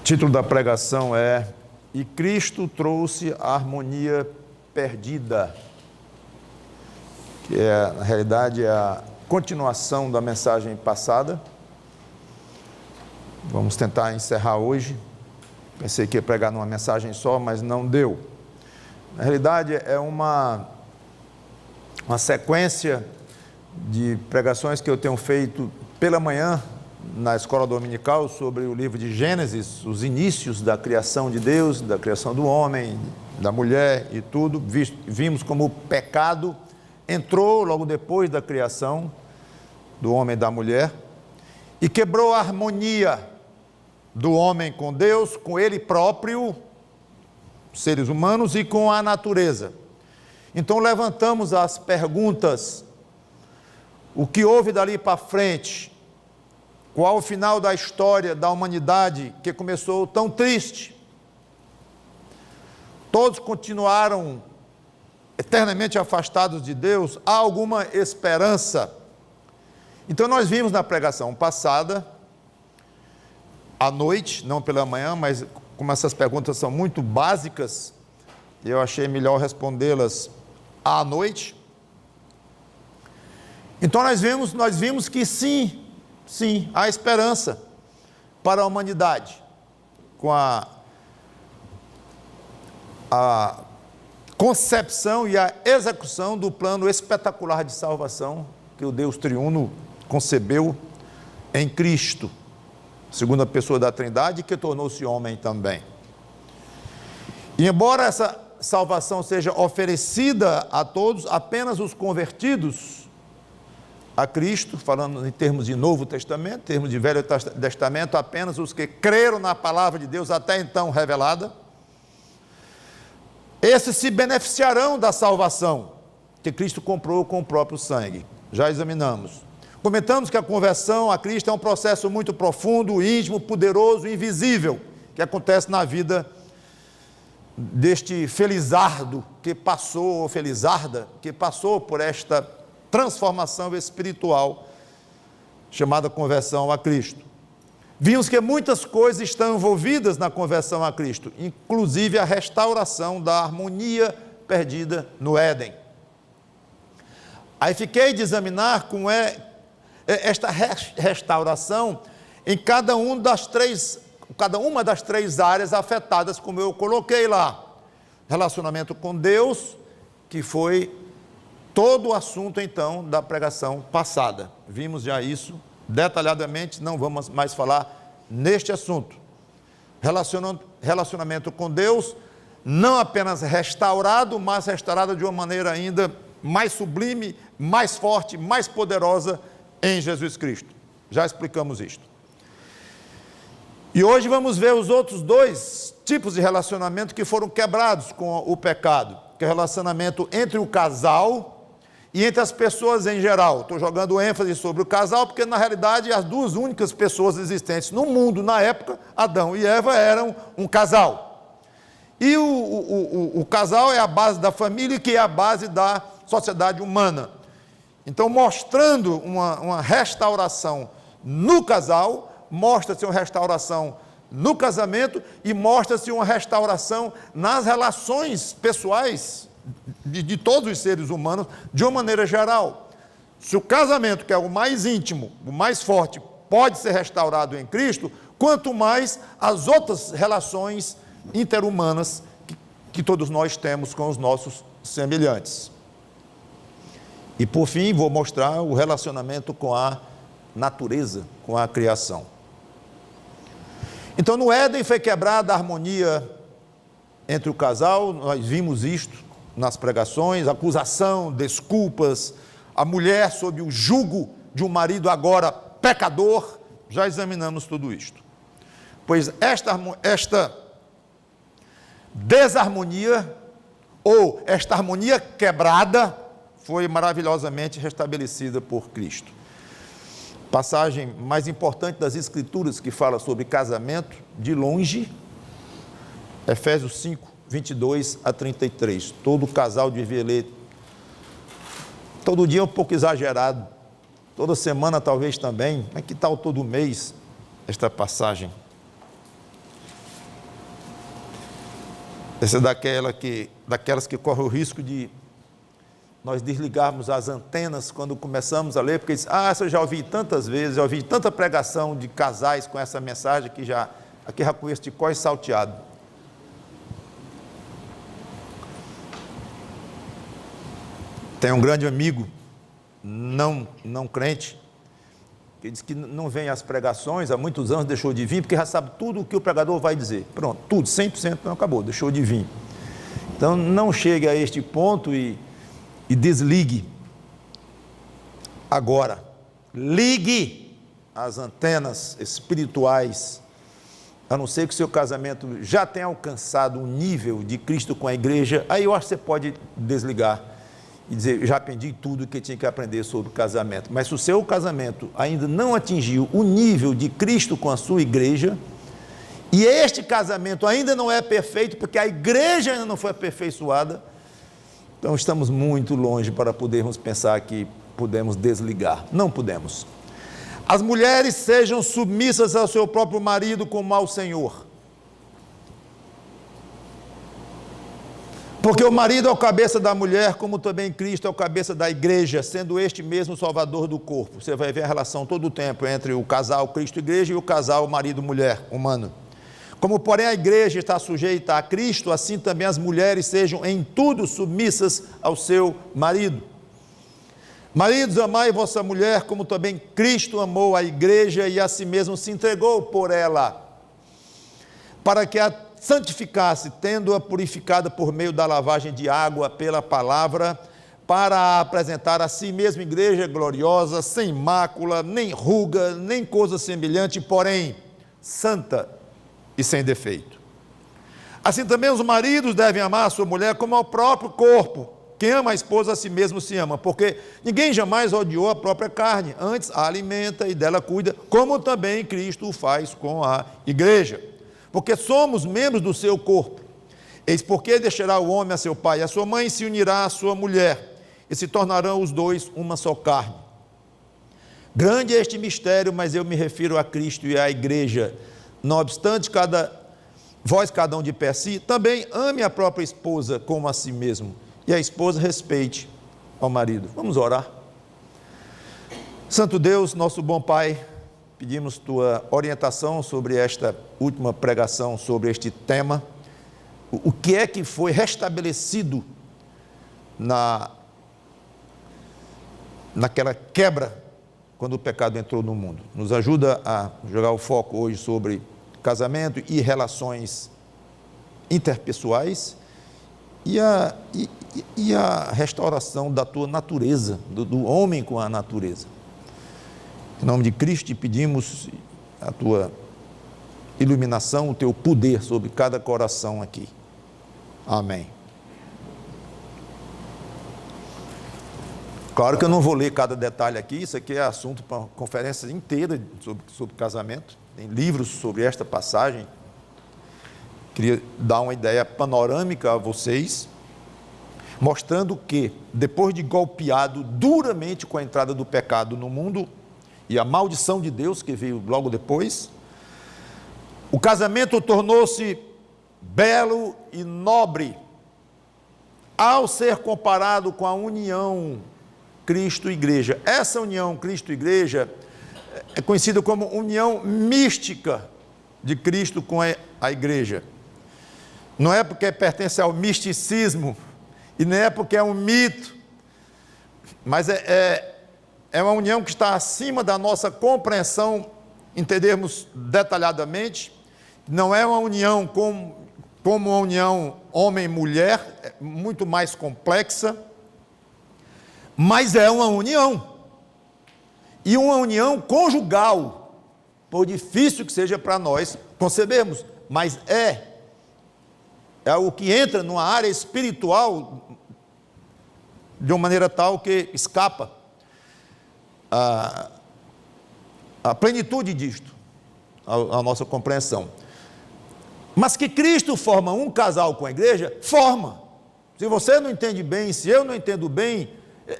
título da pregação é "E Cristo trouxe a harmonia perdida", que é, na realidade, a continuação da mensagem passada. Vamos tentar encerrar hoje. Pensei que ia pregar numa mensagem só, mas não deu. Na realidade, é uma sequência de pregações que eu tenho feito pela manhã na escola dominical sobre o livro de Gênesis, os inícios da criação de Deus, da criação do homem, da mulher e tudo. Vimos como o pecado entrou logo depois da criação do homem e da mulher e quebrou a harmonia do homem com Deus, com ele próprio, seres humanos, e com a natureza. Então levantamos as perguntas: o que houve dali para frente? Qual o final da história da humanidade que começou tão triste? Todos continuaram eternamente afastados de Deus. Há alguma esperança? Então nós vimos na pregação passada, à noite, não pela manhã, mas como essas perguntas são muito básicas, eu achei melhor respondê-las à noite. Então nós vimos que sim, há esperança para a humanidade, com a concepção e a execução do plano espetacular de salvação que o Deus triuno concebeu em Cristo, segunda pessoa da Trindade, que tornou-se homem também. E embora essa salvação seja oferecida a todos, apenas os convertidos a Cristo, falando em termos de Novo Testamento, em termos de Velho Testamento, apenas os que creram na palavra de Deus até então revelada, esses se beneficiarão da salvação que Cristo comprou com o próprio sangue. Já examinamos. Comentamos que a conversão a Cristo é um processo muito profundo, íntimo, poderoso, invisível, que acontece na vida deste felizardo que passou, ou felizarda, que passou por esta transformação espiritual chamada conversão a Cristo. Vimos que muitas coisas estão envolvidas na conversão a Cristo, inclusive a restauração da harmonia perdida no Éden. Aí fiquei de examinar como é esta restauração em cada uma das três áreas afetadas, como eu coloquei lá. Relacionamento com Deus, que foi todo o assunto, então, da pregação passada. Vimos já isso detalhadamente, não vamos mais falar neste assunto. Relacionamento com Deus, não apenas restaurado, mas restaurado de uma maneira ainda mais sublime, mais forte, mais poderosa em Jesus Cristo. Já explicamos isto. E hoje vamos ver os outros dois tipos de relacionamento que foram quebrados com o pecado, que é o relacionamento entre o casal e entre as pessoas em geral. Estou jogando ênfase sobre o casal, porque na realidade as duas únicas pessoas existentes no mundo na época, Adão e Eva, eram um casal. E o casal é a base da família, que é a base da sociedade humana. Então, mostrando uma restauração no casal, mostra-se uma restauração no casamento e mostra-se uma restauração nas relações pessoais de todos os seres humanos, de uma maneira geral. Se o casamento, que é o mais íntimo, o mais forte, pode ser restaurado em Cristo, quanto mais as outras relações interhumanas que todos nós temos com os nossos semelhantes. E por fim, vou mostrar o relacionamento com a natureza, com a criação. Então, no Éden foi quebrada a harmonia entre o casal, nós vimos isto nas pregações, acusação, desculpas, a mulher sob o jugo de um marido agora pecador. Já examinamos tudo isto. Pois esta desarmonia, ou esta harmonia quebrada, foi maravilhosamente restabelecida por Cristo. Passagem mais importante das Escrituras que fala sobre casamento, de longe, Efésios 5, 22 a 33. Todo casal devia ler. Todo dia é um pouco exagerado. Toda semana talvez também. Mas que tal todo mês esta passagem? Essa é daquelas que corre o risco de nós desligarmos as antenas quando começamos a ler, porque diz, essa eu já ouvi tantas vezes, já ouvi tanta pregação de casais com essa mensagem que aqui já conheço de cós salteado. Tem um grande amigo, não crente, que diz que não vem às pregações, há muitos anos deixou de vir, porque já sabe tudo o que o pregador vai dizer. Pronto, tudo, 100%, não acabou, deixou de vir. Então, não chegue a este ponto e desligue. Agora, ligue as antenas espirituais, a não ser que o seu casamento já tenha alcançado um nível de Cristo com a igreja, aí eu acho que você pode desligar e dizer, já aprendi tudo que tinha que aprender sobre o casamento. Mas se o seu casamento ainda não atingiu o nível de Cristo com a sua igreja, e este casamento ainda não é perfeito, porque a igreja ainda não foi aperfeiçoada, então estamos muito longe para podermos pensar que podemos desligar. Não podemos. As mulheres sejam submissas ao seu próprio marido como ao Senhor. Porque o marido é o cabeça da mulher, como também Cristo é o cabeça da igreja, sendo este mesmo o salvador do corpo. Você vai ver a relação todo o tempo entre o casal Cristo-igreja e o casal marido-mulher humano. Como, porém, a igreja está sujeita a Cristo, assim também as mulheres sejam em tudo submissas ao seu marido. Maridos, amai vossa mulher, como também Cristo amou a igreja e a si mesmo se entregou por ela, para que a santificasse, tendo-a purificada por meio da lavagem de água pela palavra, para a apresentar a si mesma igreja gloriosa, sem mácula, nem ruga, nem coisa semelhante, porém santa e sem defeito. Assim também os maridos devem amar a sua mulher como ao próprio corpo. Quem ama a esposa a si mesmo se ama, porque ninguém jamais odiou a própria carne, antes a alimenta e dela cuida, como também Cristo o faz com a igreja. Porque somos membros do seu corpo. Eis porque deixará o homem a seu pai e a sua mãe, e se unirá à sua mulher, e se tornarão os dois uma só carne. Grande é este mistério, mas eu me refiro a Cristo e à igreja. Não obstante, vós, cada um de per si, também ame a própria esposa como a si mesmo, e a esposa respeite ao marido. Vamos orar. Santo Deus, nosso bom Pai, pedimos tua orientação sobre esta última pregação, sobre este tema. O que é que foi restabelecido naquela quebra quando o pecado entrou no mundo? Nos ajuda a jogar o foco hoje sobre casamento e relações interpessoais e a restauração da tua natureza, do homem com a natureza. Em nome de Cristo te pedimos a tua iluminação, o teu poder sobre cada coração aqui. Amém. Claro que eu não vou ler cada detalhe aqui, isso aqui é assunto para uma conferência inteira sobre casamento, tem livros sobre esta passagem. Queria dar uma ideia panorâmica a vocês, mostrando que, depois de golpeado duramente com a entrada do pecado no mundo, e a maldição de Deus que veio logo depois, o casamento tornou-se belo e nobre, ao ser comparado com a união Cristo-Igreja. Essa união Cristo-Igreja é conhecida como união mística de Cristo com a igreja. Não é porque pertence ao misticismo, e nem é porque é um mito, mas é uma união que está acima da nossa compreensão, entendermos detalhadamente. Não é uma união como uma união homem-mulher, é muito mais complexa, mas é uma união, e uma união conjugal, por difícil que seja para nós concebermos, mas é o que entra numa área espiritual de uma maneira tal que escapa a plenitude disto, a nossa compreensão. Mas que Cristo forma um casal com a igreja, forma. Se você não entende bem, se eu não entendo bem,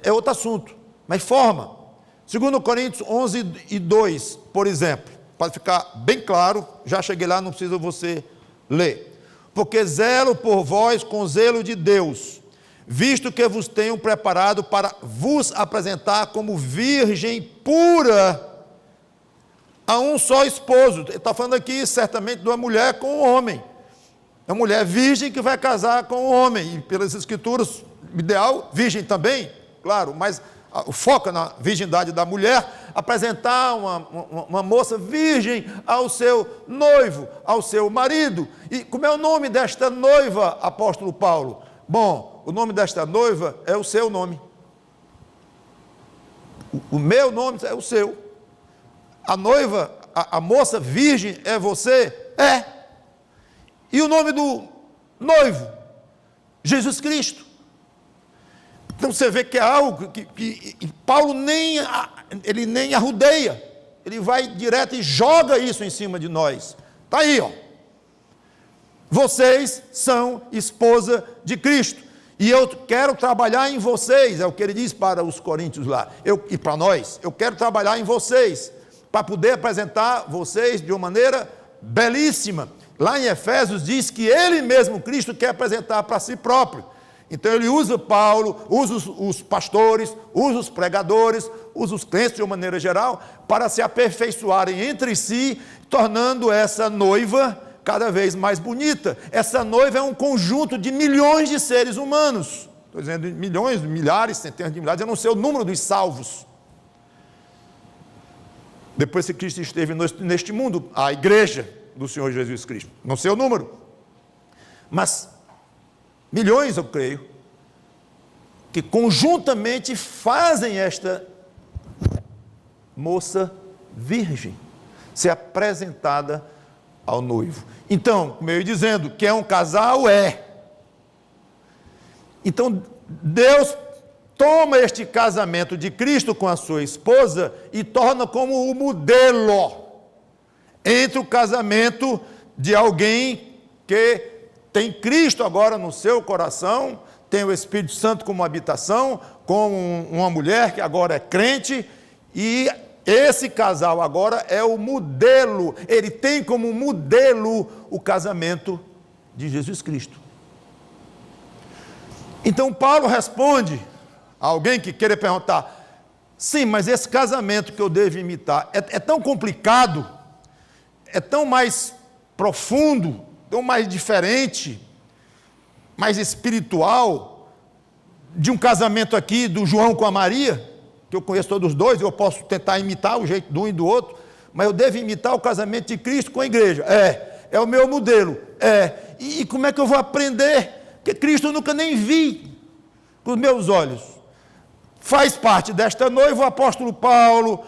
é outro assunto, mas forma. 2 Coríntios 11:2, por exemplo, para ficar bem claro, já cheguei lá, não precisa você ler. porque zelo por vós com zelo de Deus, visto que vos tenho preparado para vos apresentar como virgem pura a um só esposo. Ele está falando aqui certamente de uma mulher com um homem, uma mulher virgem que vai casar com um homem, e pelas escrituras, ideal, virgem também, claro, mas foca na virgindade da mulher, apresentar uma moça virgem ao seu noivo, ao seu marido. E como é o nome desta noiva, apóstolo Paulo? Bom, o nome desta noiva é o seu nome. O meu nome é o seu. A noiva, a moça virgem é você? É. E o nome do noivo? Jesus Cristo. Então você vê que é algo que Paulo nem arrudeia, ele vai direto e joga isso em cima de nós. Está aí, ó. Vocês são esposa de Cristo, e eu quero trabalhar em vocês, é o que ele diz para os coríntios lá, e para nós, eu quero trabalhar em vocês, para poder apresentar vocês de uma maneira belíssima. Lá em Efésios diz que ele mesmo, Cristo, quer apresentar para si próprio. Então ele usa Paulo, usa os pastores, usa os pregadores, usa os crentes de uma maneira geral, para se aperfeiçoarem entre si, tornando essa noiva cada vez mais bonita. Essa noiva é um conjunto de milhões de seres humanos. Estou dizendo milhões, milhares, centenas de milhares, eu não sei o número dos salvos. Depois que Cristo esteve neste mundo, a igreja do Senhor Jesus Cristo, não sei o número, mas milhões, eu creio, que conjuntamente fazem esta moça virgem ser apresentada ao noivo. Então, como eu ia dizendo, que é um casal, é. Então, Deus toma este casamento de Cristo com a sua esposa e torna como o modelo entre o casamento de alguém que tem Cristo agora no seu coração, tem o Espírito Santo como habitação, com uma mulher que agora é crente, e esse casal agora é o modelo, ele tem como modelo o casamento de Jesus Cristo. Então Paulo responde a alguém que queira perguntar, sim, mas esse casamento que eu devo imitar é tão complicado, é tão mais profundo, tão mais diferente, mais espiritual, de um casamento aqui do João com a Maria, que eu conheço todos os dois, eu posso tentar imitar o jeito do um e do outro, mas eu devo imitar o casamento de Cristo com a igreja. É o meu modelo. E como é que eu vou aprender? Porque Cristo eu nunca nem vi com os meus olhos. Faz parte desta noiva o apóstolo Paulo,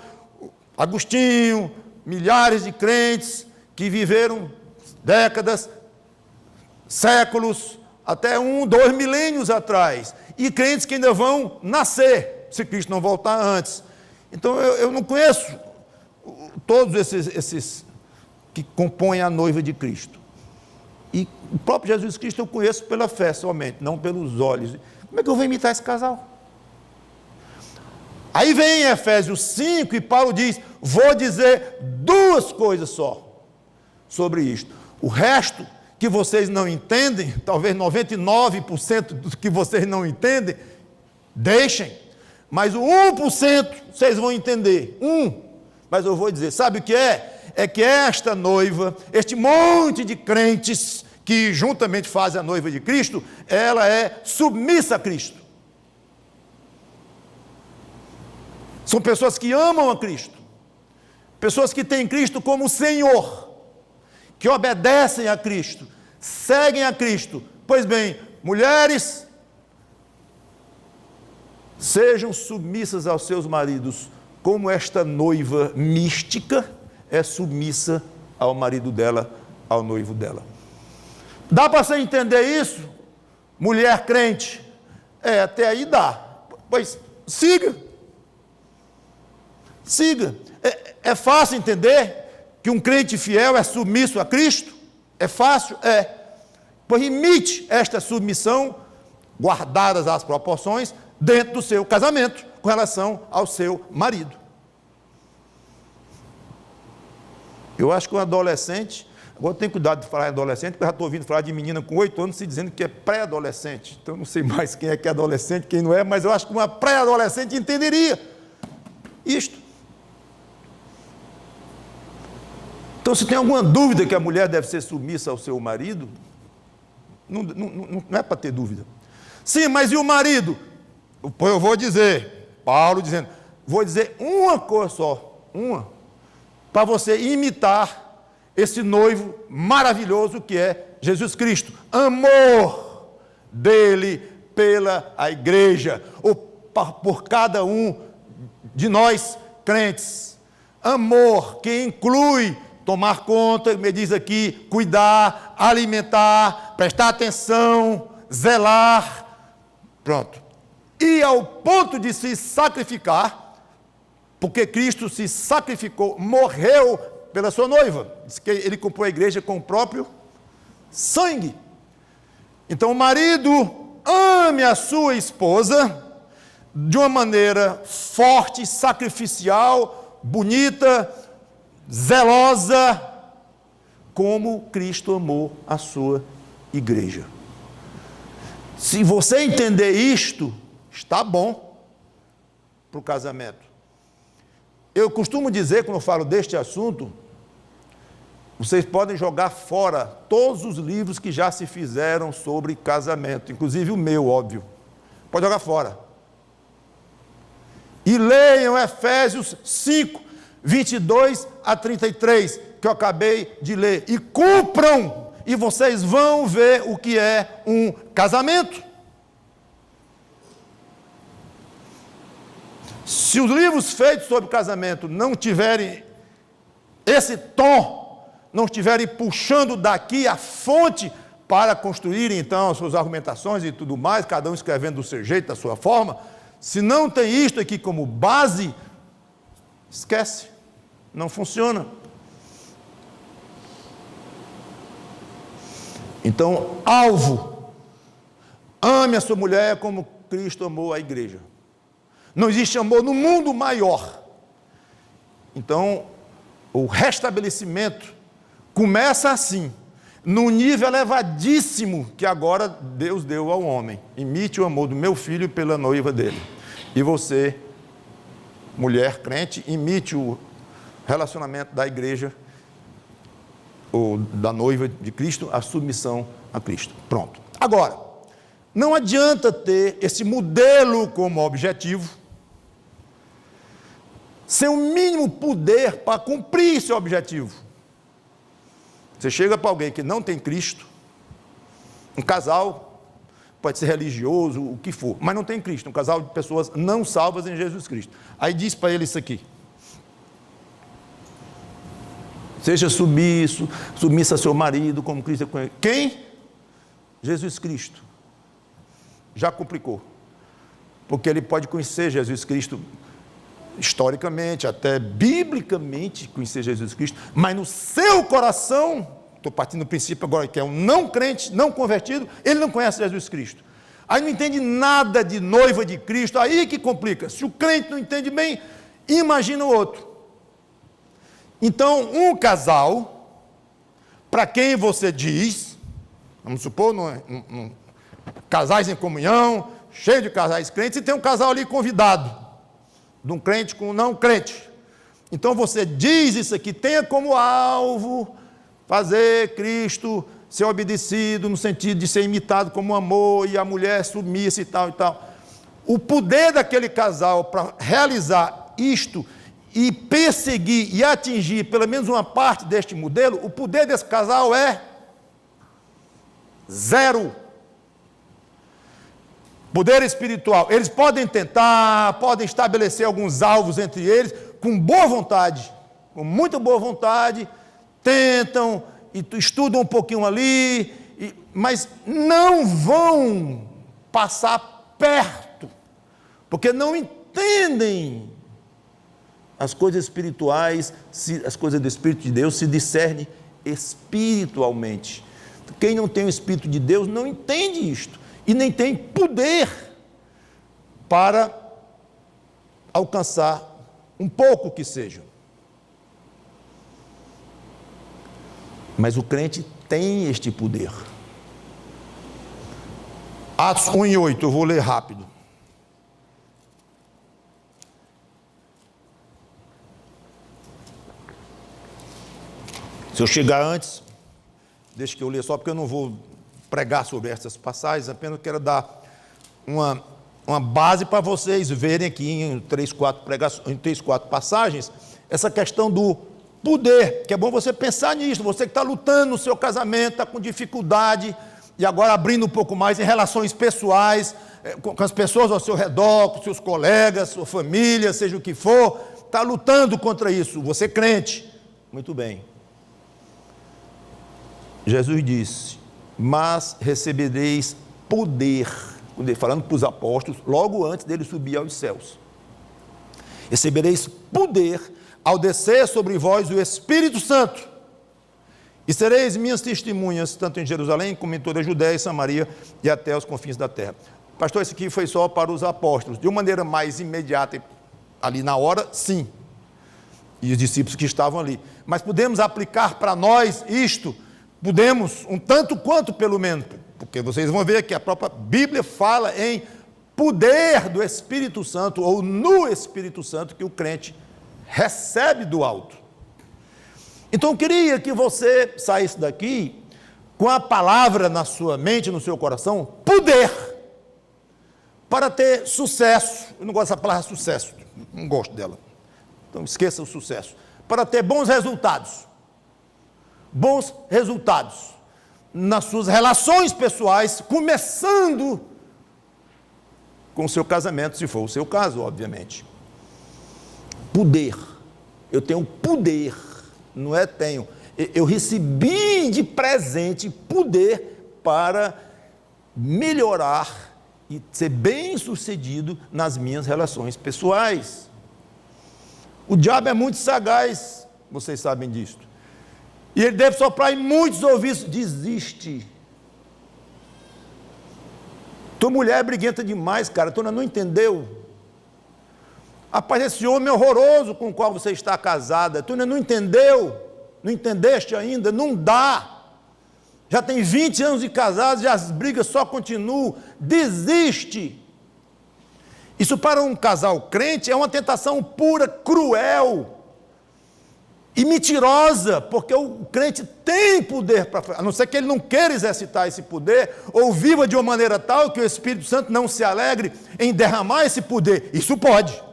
Agostinho, milhares de crentes que viveram décadas, séculos, até 2 milênios atrás, e crentes que ainda vão nascer, se Cristo não voltar antes. Então eu não conheço todos esses que compõem a noiva de Cristo, e o próprio Jesus Cristo eu conheço pela fé somente, não pelos olhos. Como é que eu vou imitar esse casal? Aí vem Efésios 5 e Paulo diz, vou dizer 2 coisas só sobre isto, o resto que vocês não entendem, talvez 99% do que vocês não entendem, deixem, mas o 1% vocês vão entender, mas eu vou dizer, sabe o que é? É que esta noiva, este monte de crentes que juntamente fazem a noiva de Cristo, ela é submissa a Cristo. São pessoas que amam a Cristo, pessoas que têm Cristo como Senhor, que obedecem a Cristo, seguem a Cristo. Pois bem, mulheres, sejam submissas aos seus maridos, como esta noiva mística é submissa ao marido dela, ao noivo dela. Dá para você entender isso? Mulher crente? Até aí dá. Pois siga. Siga. É fácil entender que um crente fiel é submisso a Cristo? É fácil? Pois imite esta submissão, guardadas as proporções, dentro do seu casamento, com relação ao seu marido. Eu acho que um adolescente, Agora tem cuidado de falar em adolescente, porque eu já estou ouvindo falar de menina com 8 anos se dizendo que é pré-adolescente. Então eu não sei mais quem é que é adolescente, quem não é, mas eu acho que uma pré-adolescente entenderia isto. Então, se tem alguma dúvida que a mulher deve ser submissa ao seu marido, não é para ter dúvida. Sim, mas e o marido? Eu vou dizer, Paulo dizendo, vou dizer uma coisa só, uma, para você imitar esse noivo maravilhoso que é Jesus Cristo. Amor dele pela a igreja, ou por cada um de nós crentes. Amor que inclui tomar conta, me diz aqui, cuidar, alimentar, prestar atenção, zelar, pronto. E ao ponto de se sacrificar, porque Cristo se sacrificou, morreu pela sua noiva. Diz que ele comprou a igreja com o próprio sangue. Então o marido ame a sua esposa de uma maneira forte, sacrificial, bonita, zelosa, como Cristo amou a sua igreja. Se você entender isto, está bom para o casamento. Eu costumo dizer, quando eu falo deste assunto, vocês podem jogar fora todos os livros que já se fizeram sobre casamento, inclusive o meu, óbvio. Pode jogar fora. E leiam Efésios 5, 22 a 33, que eu acabei de ler. E cumpram, e vocês vão ver o que é um casamento. Se os livros feitos sobre casamento não tiverem esse tom, não estiverem puxando daqui a fonte para construírem então as suas argumentações e tudo mais, cada um escrevendo do seu jeito, da sua forma, se não tem isto aqui como base, esquece, não funciona. Então, alvo, ame a sua mulher como Cristo amou a igreja. Não existe amor no mundo maior. Então, o restabelecimento começa assim, num nível elevadíssimo que agora Deus deu ao homem. Imite o amor do meu filho pela noiva dele. E você, mulher crente, imite o relacionamento da igreja, ou da noiva de Cristo, a submissão a Cristo. Pronto. Agora, não adianta ter esse modelo como objetivo, sem o mínimo poder para cumprir esse objetivo. Você chega para alguém que não tem Cristo, um casal, pode ser religioso, o que for, mas não tem Cristo, um casal de pessoas não salvas em Jesus Cristo. Aí diz para ele isso aqui: seja submissa a seu marido, como Cristo é com ele. Quem? Jesus Cristo. Já complicou, porque ele pode conhecer Jesus Cristo historicamente, até biblicamente conhecer Jesus Cristo, mas no seu coração, estou partindo do princípio agora que é um não crente, não convertido, ele não conhece Jesus Cristo. Aí não entende nada de noiva de Cristo, aí que complica. Se o crente não entende bem, imagina o outro. Então, um casal, para quem você diz, vamos supor, casais em comunhão, cheio de casais crentes, e tem um casal ali convidado, de um crente com um não crente. Então você diz isso aqui, tenha como alvo fazer Cristo ser obedecido, no sentido de ser imitado como amor, e a mulher submissa e tal e tal. O poder daquele casal para realizar isto e perseguir e atingir pelo menos uma parte deste modelo, o poder desse casal é zero. Poder espiritual. Eles podem tentar, podem estabelecer alguns alvos entre eles, com boa vontade, com muita boa vontade, tentam e estudam um pouquinho ali, mas não vão passar perto, porque não entendem as coisas espirituais, as coisas do Espírito de Deus se discernem espiritualmente. Quem não tem o Espírito de Deus não entende isto. E nem tem poder para alcançar um pouco que seja. Mas o crente tem este poder. Atos 1:8, eu vou ler rápido. Se eu chegar antes, deixa que eu leia só, porque eu não vou pregar sobre essas passagens, apenas quero dar uma base para vocês verem aqui em 3-4 passagens, essa questão do poder, que é bom você pensar nisso, você que está lutando no seu casamento, está com dificuldade, e agora abrindo um pouco mais em relações pessoais, com as pessoas ao seu redor, com seus colegas, sua família, seja o que for, está lutando contra isso, você crente, muito bem. Jesus disse, mas recebereis poder, falando para os apóstolos, logo antes dele subir aos céus. Recebereis poder ao descer sobre vós o Espírito Santo, e sereis minhas testemunhas, tanto em Jerusalém, como em toda a Judéia e Samaria, e até os confins da terra. Pastor, esse aqui foi só para os apóstolos, de uma maneira mais imediata, ali na hora, sim, e os discípulos que estavam ali, mas podemos aplicar para nós isto. Podemos, um tanto quanto pelo menos, porque vocês vão ver que a própria Bíblia fala em poder do Espírito Santo, ou no Espírito Santo, que o crente recebe do alto. Então eu queria que você saísse daqui com a palavra na sua mente, no seu coração, poder, para ter sucesso. Eu não gosto dessa palavra sucesso, não gosto dela, então esqueça o sucesso. Para ter bons resultados nas suas relações pessoais, começando com o seu casamento, se for o seu caso, obviamente. Poder, eu tenho poder, não é tenho, eu recebi de presente poder para melhorar e ser bem sucedido nas minhas relações pessoais. O diabo é muito sagaz, vocês sabem disso. E ele deve soprar em muitos ouvidos, desiste. Tua mulher é briguenta demais, cara, tu ainda não entendeu. Rapaz, esse homem é horroroso com o qual você está casada, tu ainda não entendeu, não entendeste ainda, não dá. Já tem 20 anos de casados e as brigas só continuam, desiste. Isso para um casal crente é uma tentação pura, cruel e mentirosa, porque o crente tem poder para, a não ser que ele não queira exercitar esse poder, ou viva de uma maneira tal que o Espírito Santo não se alegre em derramar esse poder. Isso pode.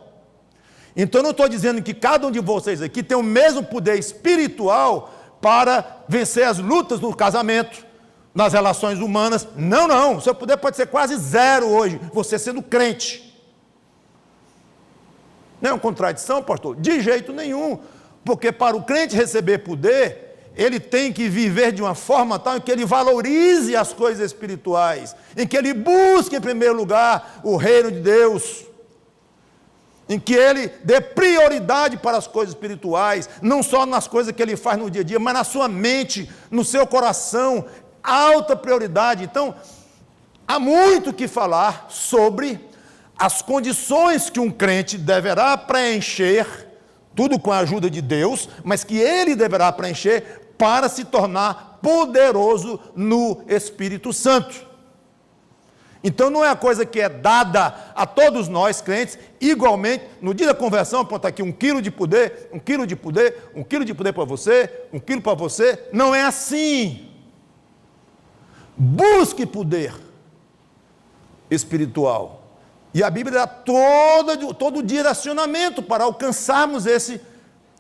Então eu não estou dizendo que cada um de vocês aqui tem o mesmo poder espiritual para vencer as lutas do casamento, nas relações humanas. Não, não, o seu poder pode ser quase zero hoje, você sendo crente. Não é uma contradição, pastor? De jeito nenhum. Porque para o crente receber poder, ele tem que viver de uma forma tal em que ele valorize as coisas espirituais, em que ele busque em primeiro lugar o reino de Deus, em que ele dê prioridade para as coisas espirituais, não só nas coisas que ele faz no dia a dia, mas na sua mente, no seu coração, alta prioridade. Então, há muito o que falar sobre as condições que um crente deverá preencher, tudo com a ajuda de Deus, mas que ele deverá preencher para se tornar poderoso no Espírito Santo. Então não é a coisa que é dada a todos nós crentes, igualmente, no dia da conversão, aponta aqui 1 quilo de poder, 1 quilo de poder, 1 quilo de poder para você, 1 quilo para você, não é assim. Busque poder espiritual. E a Bíblia dá todo o direcionamento para alcançarmos esse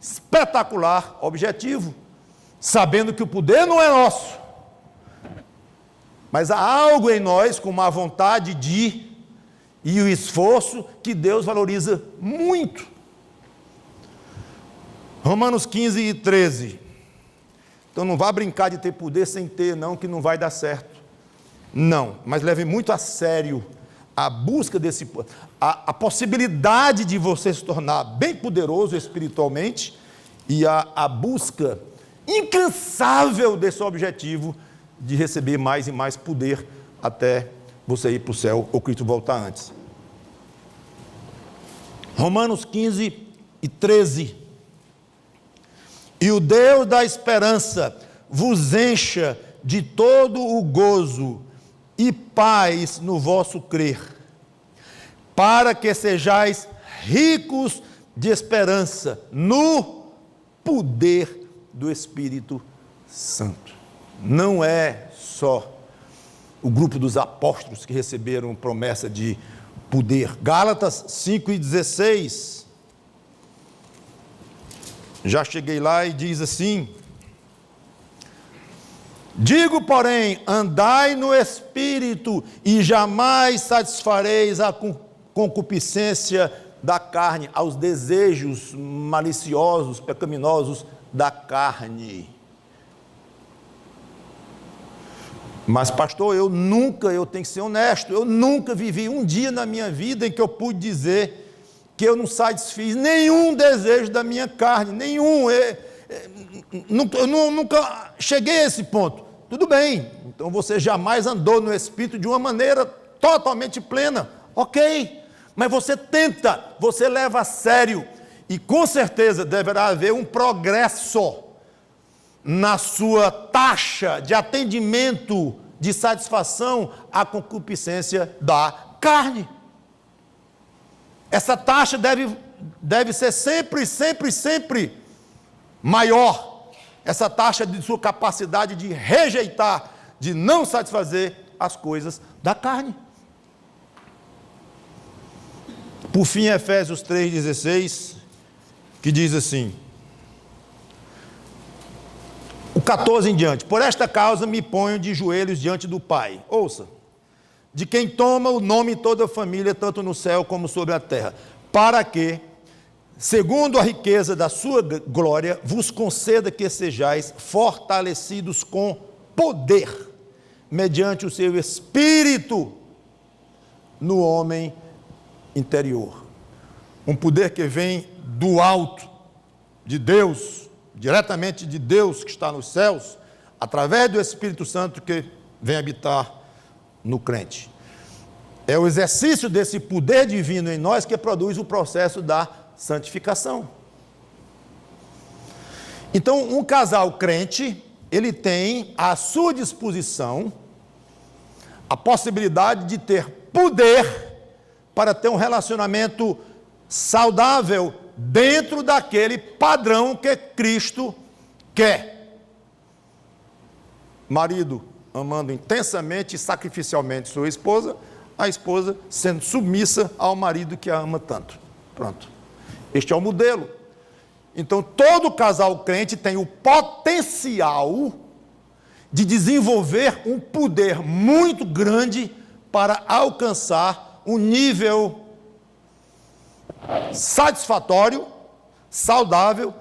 espetacular objetivo, sabendo que o poder não é nosso, mas há algo em nós com uma vontade e o esforço que Deus valoriza muito. Romanos 15:13. Então não vá brincar de ter poder sem ter, não, que não vai dar certo. Não, mas leve muito a sério a busca a possibilidade de você se tornar bem poderoso espiritualmente e a busca incansável desse objetivo de receber mais e mais poder até você ir para o céu ou Cristo voltar antes. Romanos 15:13. E o Deus da esperança vos encha de todo o gozo e paz no vosso crer, para que sejais ricos de esperança no poder do Espírito Santo. Não é só o grupo dos apóstolos que receberam promessa de poder. Gálatas 5:16. Já cheguei lá e diz assim: digo, porém, andai no Espírito e jamais satisfareis a concupiscência da carne, aos desejos maliciosos, pecaminosos da carne. Mas pastor, eu tenho que ser honesto, eu nunca vivi um dia na minha vida em que eu pude dizer que eu não satisfiz nenhum desejo da minha carne, nenhum, eu nunca cheguei a esse ponto. Tudo bem, então você jamais andou no Espírito de uma maneira totalmente plena, ok, mas você tenta, você leva a sério, e com certeza deverá haver um progresso na sua taxa de atendimento, de satisfação à concupiscência da carne. Essa taxa deve ser sempre maior. Essa taxa de sua capacidade de rejeitar, de não satisfazer as coisas da carne. Por fim, Efésios 3,16, que diz assim, o 14 em diante: por esta causa me ponho de joelhos diante do Pai. Ouça, de quem toma o nome toda a família, tanto no céu como sobre a terra, para que, segundo a riqueza da sua glória, vos conceda que sejais fortalecidos com poder, mediante o seu Espírito, no homem interior. Um poder que vem do alto, de Deus, diretamente de Deus que está nos céus, através do Espírito Santo que vem habitar no crente. É o exercício desse poder divino em nós que produz o processo da santificação. Então, um casal crente, ele tem à sua disposição a possibilidade de ter poder para ter um relacionamento saudável dentro daquele padrão que Cristo quer. Marido amando intensamente e sacrificialmente sua esposa, a esposa sendo submissa ao marido que a ama tanto. Pronto. Este é o modelo. Então, todo casal crente tem o potencial de desenvolver um poder muito grande para alcançar um nível satisfatório, saudável,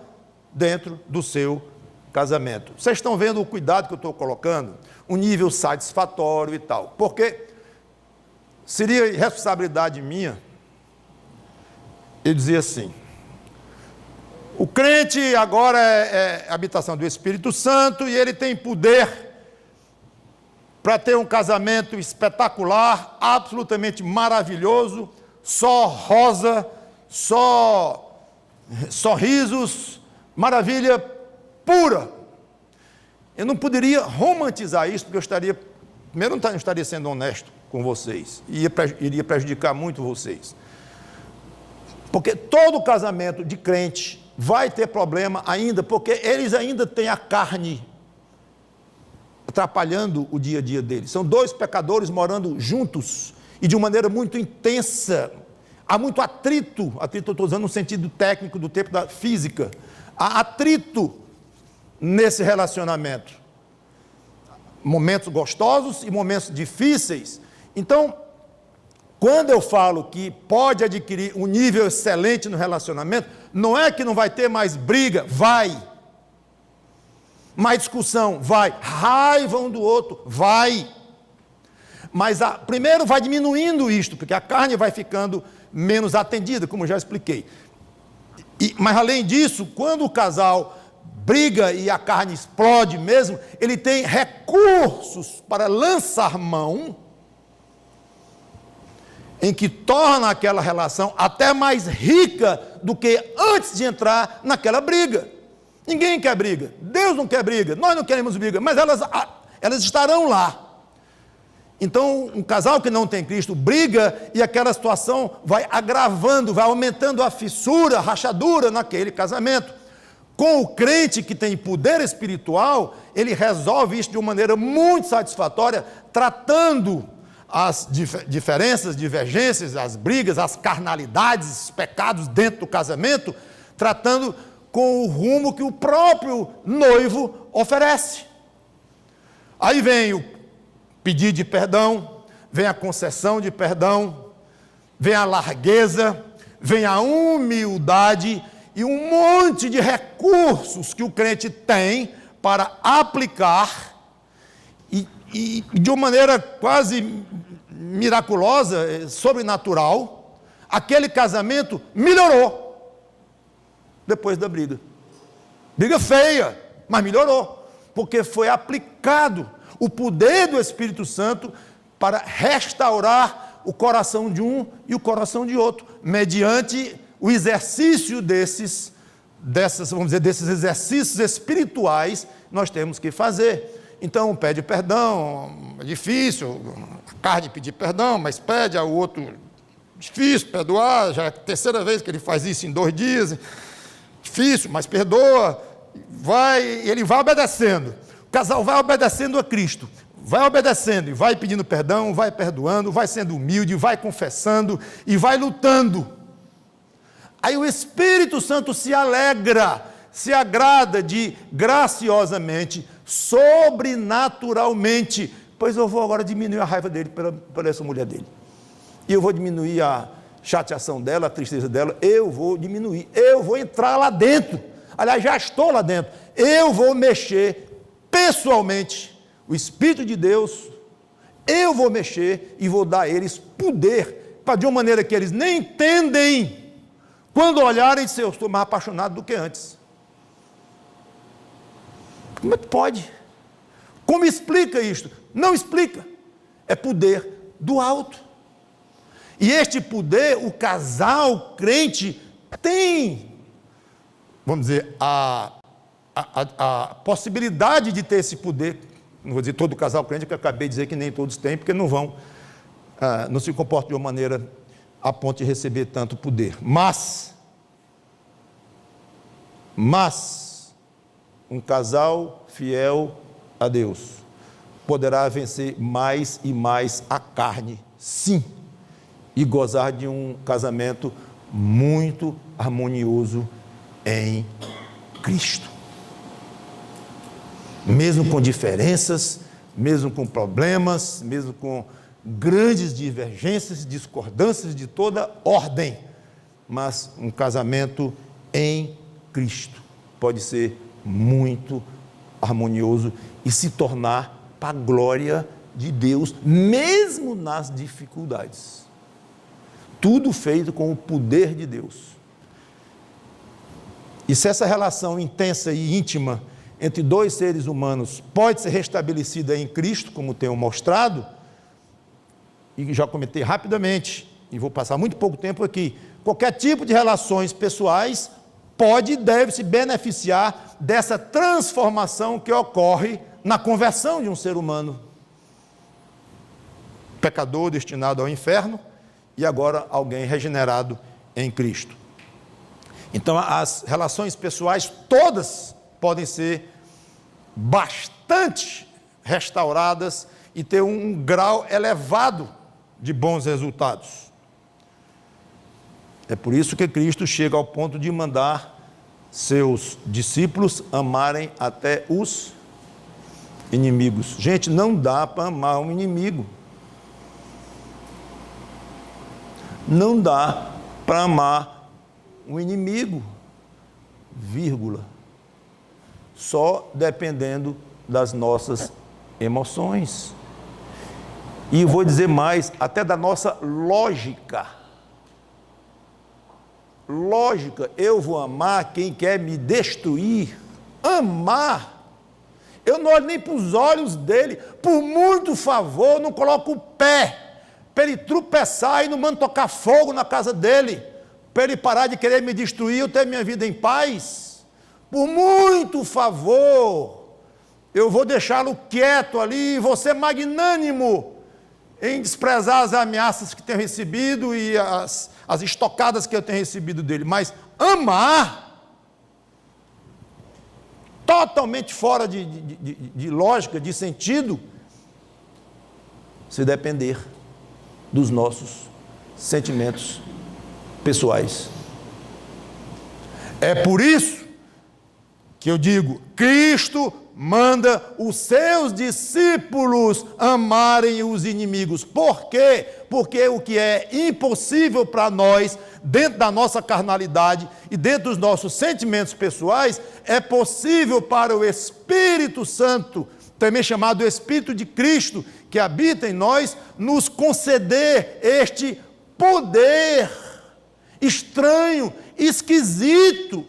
dentro do seu casamento. Vocês estão vendo o cuidado que eu estou colocando? Um nível satisfatório e tal. Porque seria responsabilidade minha eu dizer assim: o crente agora é habitação do Espírito Santo e ele tem poder para ter um casamento espetacular, absolutamente maravilhoso, só rosa, só sorrisos, maravilha pura. Eu não poderia romantizar isso, porque eu estaria, primeiro, não estaria sendo honesto com vocês, e iria prejudicar muito vocês. Porque todo casamento de crente vai ter problema ainda, porque eles ainda têm a carne atrapalhando o dia a dia deles. São dois pecadores morando juntos e de uma maneira muito intensa. Há muito atrito eu estou usando no sentido técnico do tempo da física. Há atrito nesse relacionamento. Momentos gostosos e momentos difíceis. Então, quando eu falo que pode adquirir um nível excelente no relacionamento, não é que não vai ter mais briga, vai. Mais discussão, vai. Raiva um do outro, vai. Mas primeiro vai diminuindo isto, porque a carne vai ficando menos atendida, como já expliquei. Mas além disso, quando o casal briga e a carne explode mesmo, ele tem recursos para lançar mão, em que torna aquela relação até mais rica do que antes de entrar naquela briga. Ninguém quer briga. Deus não quer briga. Nós não queremos briga, mas elas estarão lá. Então, um casal que não tem Cristo briga e aquela situação vai agravando, vai aumentando a fissura, a rachadura naquele casamento. Com o crente que tem poder espiritual, ele resolve isso de uma maneira muito satisfatória, tratando as diferenças, divergências, as brigas, as carnalidades, os pecados dentro do casamento, tratando com o rumo que o próprio noivo oferece. Aí vem o pedido de perdão, vem a concessão de perdão, vem a largueza, vem a humildade e um monte de recursos que o crente tem para aplicar e de uma maneira quase miraculosa, sobrenatural, aquele casamento melhorou depois da briga. Briga feia, mas melhorou, porque foi aplicado o poder do Espírito Santo para restaurar o coração de um e o coração de outro, mediante o exercício desses exercícios espirituais nós temos que fazer. Então, pede perdão, é difícil, a carne pedir perdão, mas pede ao outro, difícil perdoar, já é a terceira vez que ele faz isso em 2 dias, difícil, mas perdoa, ele vai obedecendo, o casal vai obedecendo a Cristo, vai obedecendo e vai pedindo perdão, vai perdoando, vai sendo humilde, vai confessando e vai lutando. Aí o Espírito Santo se alegra, se agrada de graciosamente, sobrenaturalmente, pois eu vou agora diminuir a raiva dele por essa mulher dele, e eu vou diminuir a chateação dela, a tristeza dela, eu vou diminuir, eu vou entrar lá dentro, aliás, já estou lá dentro, eu vou mexer pessoalmente, o Espírito de Deus, eu vou mexer e vou dar a eles poder, de uma maneira que eles nem entendem, quando olharem e disserem, eu estou mais apaixonado do que antes. Como é que pode? Como explica isto? Não explica. É poder do alto. E este poder, o casal crente tem, vamos dizer, a possibilidade de ter esse poder. Não vou dizer todo casal crente, que eu acabei de dizer que nem todos têm, porque não se comportam de uma maneira a ponto de receber tanto poder. Mas um casal fiel a Deus poderá vencer mais e mais a carne, sim, e gozar de um casamento muito harmonioso em Cristo. Mesmo com diferenças, mesmo com problemas, mesmo com grandes divergências, discordâncias de toda ordem, mas um casamento em Cristo pode ser muito harmonioso e se tornar para a glória de Deus, mesmo nas dificuldades. Tudo feito com o poder de Deus. E se essa relação intensa e íntima entre 2 seres humanos pode ser restabelecida em Cristo, como tenho mostrado, e já comentei rapidamente, e vou passar muito pouco tempo aqui, qualquer tipo de relações pessoais pode e deve se beneficiar dessa transformação que ocorre na conversão de um ser humano. Pecador destinado ao inferno e agora alguém regenerado em Cristo. Então as relações pessoais todas podem ser bastante restauradas e ter um grau elevado de bons resultados. É por isso que Cristo chega ao ponto de mandar seus discípulos amarem até os inimigos. Gente, não dá para amar um inimigo. Não dá para amar um inimigo, vírgula. Só dependendo das nossas emoções. E vou dizer mais, até da nossa lógica. Lógica, eu vou amar quem quer me destruir. Amar. Eu não olho nem para os olhos dele. Por muito favor, não coloco o pé para ele tropeçar e não mando tocar fogo na casa dele, para ele parar de querer me destruir, eu ter minha vida em paz. por muito favor, eu vou deixá-lo quieto ali e vou ser magnânimo em desprezar as ameaças que tenho recebido e as estocadas que eu tenho recebido dele, mas amar, totalmente fora de lógica, de sentido, se depender dos nossos sentimentos pessoais. É por isso que eu digo, Cristo manda os seus discípulos amarem os inimigos. Por quê? Porque o que é impossível para nós, dentro da nossa carnalidade e dentro dos nossos sentimentos pessoais, é possível para o Espírito Santo, também chamado Espírito de Cristo, que habita em nós, nos conceder este poder estranho, esquisito,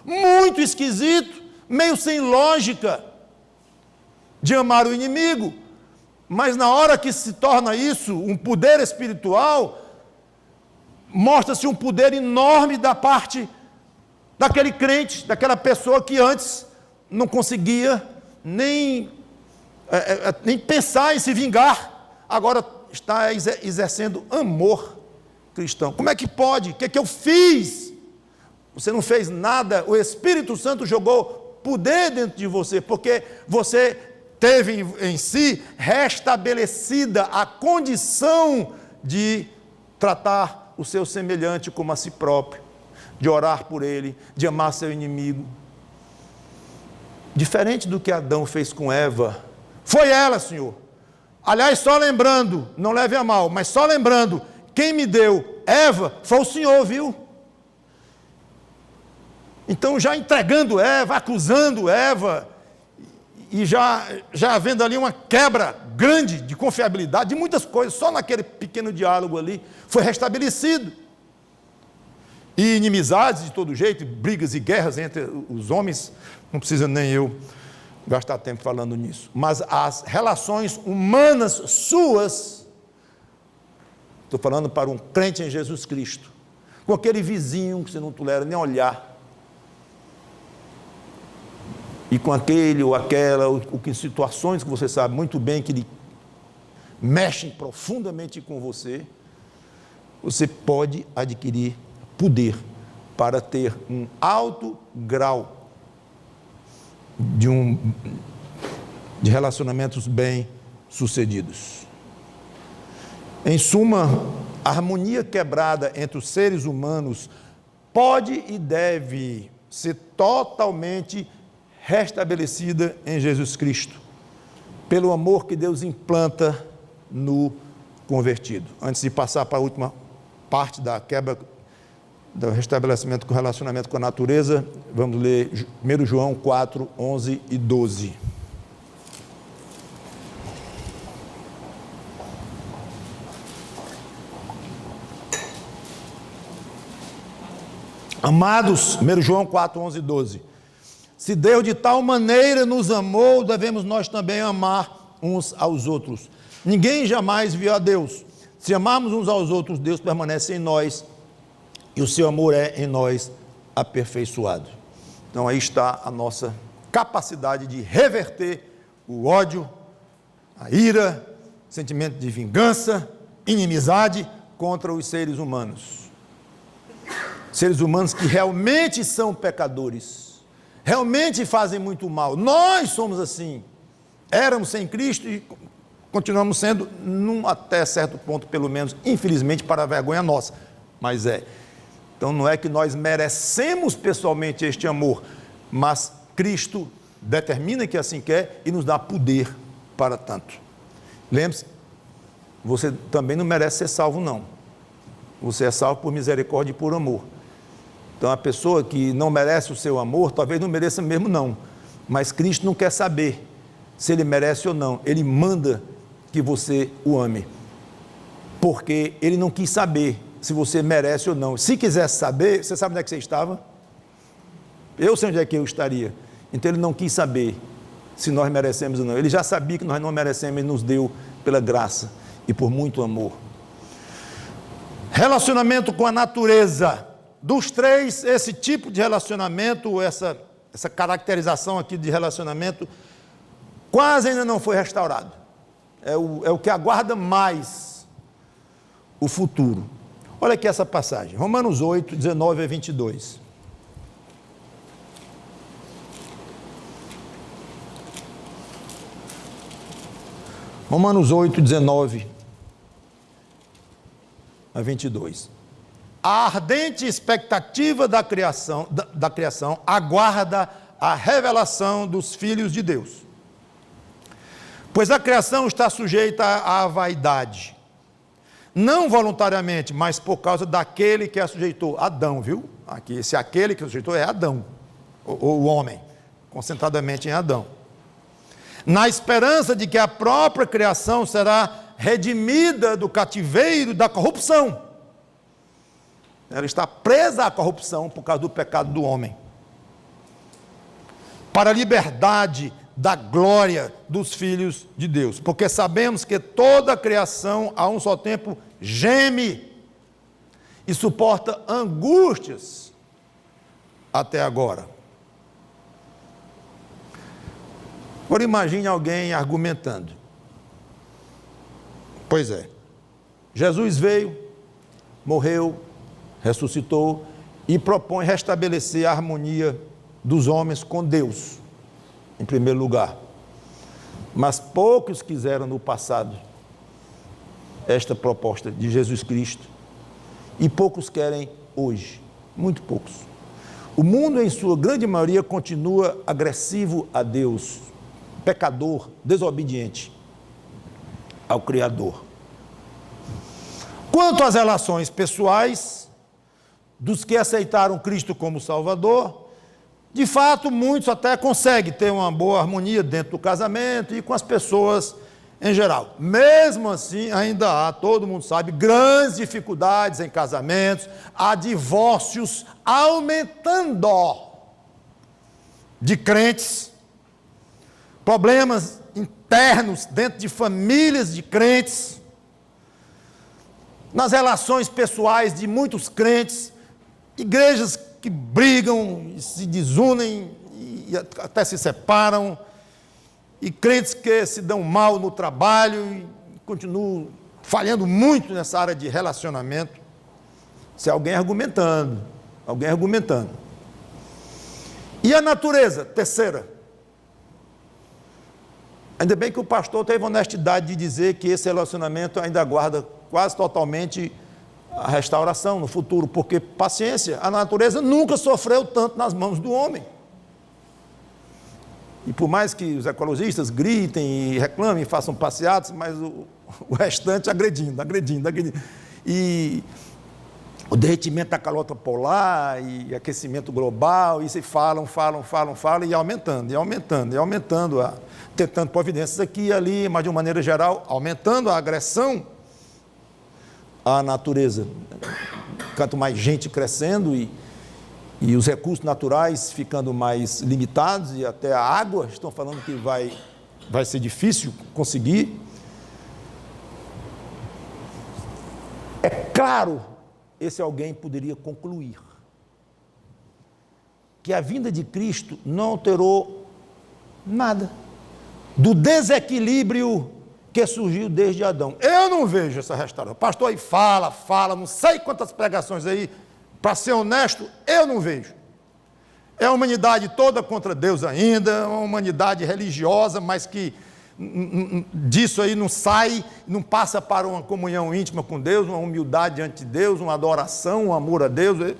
muito esquisito, meio sem lógica, de amar o inimigo. Mas na hora que se torna isso um poder espiritual, mostra-se um poder enorme da parte daquele crente, daquela pessoa que antes não conseguia nem pensar em se vingar, agora está exercendo amor cristão. Como é que pode? O que é que eu fiz? Você não fez nada, o Espírito Santo jogou poder dentro de você, porque você teve em si restabelecida a condição de tratar o seu semelhante como a si próprio, de orar por ele, de amar seu inimigo. Diferente do que Adão fez com Eva, foi ela, Senhor. Aliás, só lembrando, não leve a mal, mas só lembrando, quem me deu Eva foi o Senhor, viu? Então, já entregando Eva, acusando Eva, e já havendo ali uma quebra grande de confiabilidade, de muitas coisas, só naquele pequeno diálogo ali, foi restabelecido. E inimizades de todo jeito, brigas e guerras entre os homens, não precisa nem eu gastar tempo falando nisso, mas as relações humanas suas, estou falando para um crente em Jesus Cristo, com aquele vizinho que você não tolera nem olhar, e com aquele ou aquela, ou em situações que você sabe muito bem que ele mexem profundamente com você, você pode adquirir poder para ter um alto grau de relacionamentos bem-sucedidos. Em suma, a harmonia quebrada entre os seres humanos pode e deve ser totalmente restabelecida em Jesus Cristo, pelo amor que Deus implanta no convertido. Antes de passar para a última parte da quebra, do restabelecimento com relacionamento com a natureza, vamos ler 1 João 4, 11 e 12. Amados, 1 João 4, 11 e 12. Se Deus de tal maneira nos amou, devemos nós também amar uns aos outros. Ninguém jamais viu a Deus. Se amarmos uns aos outros, Deus permanece em nós e o seu amor é em nós aperfeiçoado. Então aí está a nossa capacidade de reverter o ódio, a ira, sentimento de vingança, inimizade contra os seres humanos. Seres humanos que realmente são pecadores, realmente fazem muito mal. Nós somos assim, éramos sem Cristo e continuamos sendo, até certo ponto, pelo menos, infelizmente, para a vergonha nossa, mas é. Então não é que nós merecemos pessoalmente este amor, mas Cristo determina que assim quer e nos dá poder para tanto. Lembre-se, você também não merece ser salvo não, você é salvo por misericórdia e por amor. Então a pessoa que não merece o seu amor, talvez não mereça mesmo não, mas Cristo não quer saber se ele merece ou não, ele manda que você o ame, porque ele não quis saber se você merece ou não. Se quisesse saber, você sabe onde é que você estava? Eu sei onde é que eu estaria. Então ele não quis saber se nós merecemos ou não, ele já sabia que nós não merecemos e nos deu pela graça e por muito amor. Relacionamento com a natureza. Dos três, esse tipo de relacionamento, essa essa caracterização aqui de relacionamento, quase ainda não foi restaurado. É o que aguarda mais o futuro. Olha aqui essa passagem, Romanos 8, 19 a 22. Romanos 8, 19 a 22. A ardente expectativa da criação aguarda a revelação dos filhos de Deus. Pois a criação está sujeita à vaidade, não voluntariamente, mas por causa daquele que a sujeitou, Adão, viu? Aqui, aquele que a sujeitou é Adão, ou o homem, concentradamente em Adão. Na esperança de que a própria criação será redimida do cativeiro da corrupção. Ela está presa à corrupção por causa do pecado do homem. Para a liberdade da glória dos filhos de Deus. Porque sabemos que toda a criação, a um só tempo, geme e suporta angústias até agora. Agora imagine alguém argumentando. Pois é, Jesus veio, morreu, ressuscitou e propõe restabelecer a harmonia dos homens com Deus, em primeiro lugar. Mas poucos quiseram no passado esta proposta de Jesus Cristo e poucos querem hoje, muito poucos. O mundo, em sua grande maioria, continua agressivo a Deus, pecador, desobediente ao Criador. Quanto às relações pessoais dos que aceitaram Cristo como Salvador, de fato, muitos até conseguem ter uma boa harmonia dentro do casamento e com as pessoas em geral. Mesmo assim, ainda há, todo mundo sabe, grandes dificuldades em casamentos, há divórcios aumentando de crentes, problemas internos dentro de famílias de crentes, nas relações pessoais de muitos crentes, igrejas que brigam, se desunem e até se separam, e crentes que se dão mal no trabalho e continuam falhando muito nessa área de relacionamento. Se alguém argumentando. E a natureza, terceira. Ainda bem que o pastor teve a honestidade de dizer que esse relacionamento ainda aguarda quase totalmente a restauração no futuro, porque, paciência, a natureza nunca sofreu tanto nas mãos do homem. E por mais que os ecologistas gritem e reclamem, façam passeatas, mas o restante agredindo. E o derretimento da calota polar e aquecimento global, e se falam, e aumentando, tentando providências aqui e ali, mas de uma maneira geral, aumentando a agressão à natureza. Quanto mais gente crescendo e os recursos naturais ficando mais limitados, e até a água, estão falando que vai ser difícil conseguir. É claro, esse alguém poderia concluir que a vinda de Cristo não alterou nada do desequilíbrio que surgiu desde Adão. Eu não vejo essa restauração. O pastor aí fala, não sei quantas pregações aí, para ser honesto, eu não vejo. É a humanidade toda contra Deus ainda, uma humanidade religiosa, mas que disso aí não sai, não passa para uma comunhão íntima com Deus, uma humildade diante de Deus, uma adoração, um amor a Deus,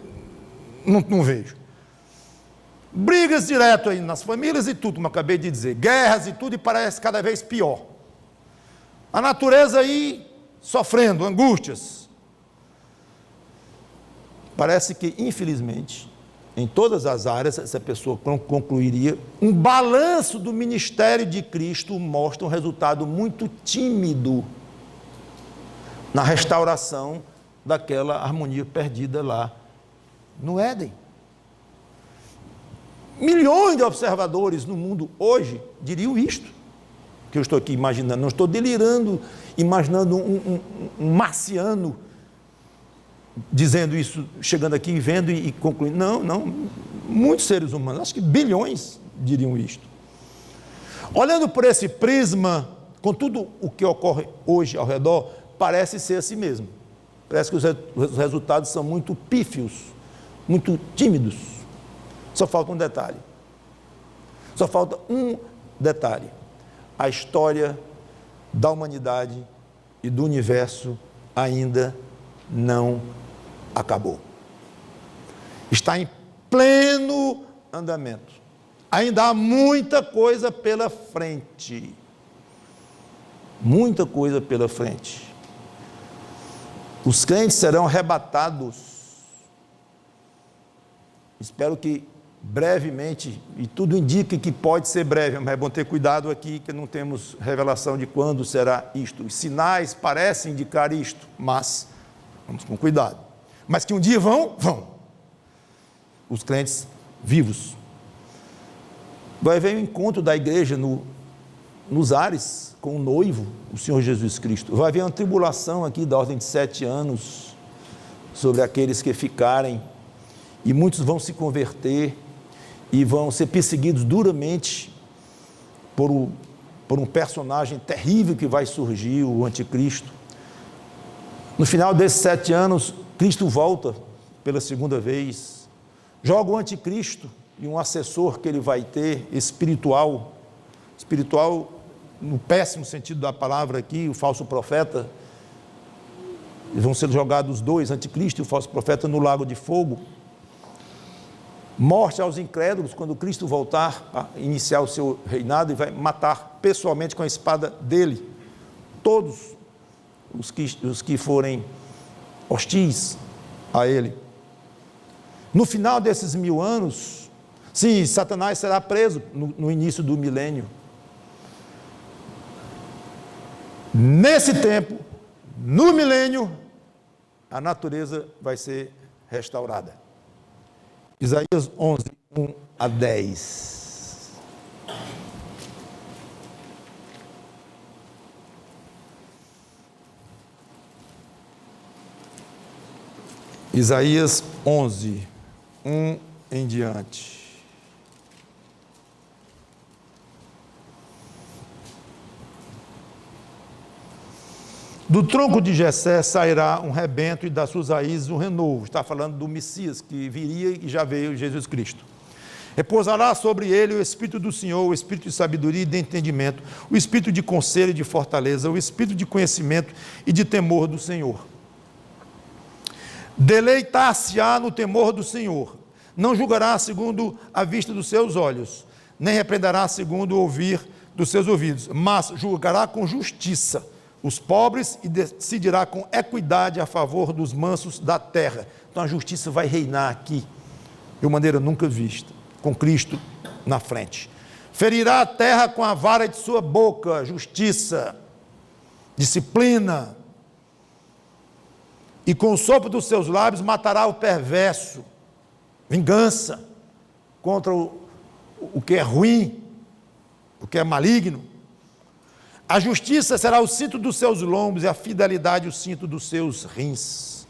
não vejo. Brigas direto aí nas famílias e tudo, como eu acabei de dizer, guerras e tudo, e parece cada vez pior. A natureza aí sofrendo angústias. Parece que, infelizmente, em todas as áreas, essa pessoa concluiria, um balanço do ministério de Cristo mostra um resultado muito tímido na restauração daquela harmonia perdida lá no Éden. Milhões de observadores no mundo hoje diriam isto, que eu estou aqui imaginando, não estou delirando, imaginando um marciano dizendo isso, chegando aqui e vendo e concluindo. Não, Muitos seres humanos, acho que bilhões diriam isto. Olhando por esse prisma, com tudo o que ocorre hoje ao redor, parece ser assim mesmo. Parece que os resultados são muito pífios, muito tímidos. Só falta um detalhe. Só falta um detalhe. A história da humanidade e do universo ainda não acabou. Está em pleno andamento. Ainda há muita coisa pela frente. Muita coisa pela frente. Os crentes serão arrebatados. Espero que brevemente, e tudo indica que pode ser breve, mas é bom ter cuidado aqui que não temos revelação de quando será isto. Os sinais parecem indicar isto, mas vamos com cuidado. Mas que um dia vão. Os crentes vivos. Vai haver um encontro da igreja nos ares com o noivo, o Senhor Jesus Cristo. Vai haver uma tribulação aqui da ordem de 7 anos sobre aqueles que ficarem, e muitos vão se converter e vão ser perseguidos duramente por um personagem terrível que vai surgir, o anticristo. No final desses 7 anos, Cristo volta pela segunda vez, joga o anticristo e um assessor que ele vai ter, espiritual no péssimo sentido da palavra aqui, o falso profeta. Vão ser jogados os dois, anticristo e o falso profeta, no lago de fogo. Morte aos incrédulos, quando Cristo voltar a iniciar o seu reinado, e vai matar pessoalmente com a espada dele todos os que forem hostis a ele. No final desses 1000 anos, sim, Satanás será preso no início do milênio. Nesse tempo, no milênio, a natureza vai ser restaurada. Isaías 11, 1 a 10. Isaías 11, 1 em diante. Do tronco de Jessé sairá um rebento, e das suas raízes um renovo. Está falando do Messias que viria e já veio, Jesus Cristo. Repousará sobre ele o Espírito do Senhor, o Espírito de sabedoria e de entendimento, o Espírito de conselho e de fortaleza, o Espírito de conhecimento e de temor do Senhor. Deleitar-se-á no temor do Senhor, não julgará segundo a vista dos seus olhos, nem repreenderá segundo o ouvir dos seus ouvidos, mas julgará com justiça os pobres e decidirá com equidade a favor dos mansos da terra. Então a justiça vai reinar aqui, de maneira nunca vista, com Cristo na frente. Ferirá a terra com a vara de sua boca, justiça, disciplina, e com o sopro dos seus lábios matará o perverso, vingança contra o que é ruim, o que é maligno. A justiça será o cinto dos seus lombos e a fidelidade o cinto dos seus rins.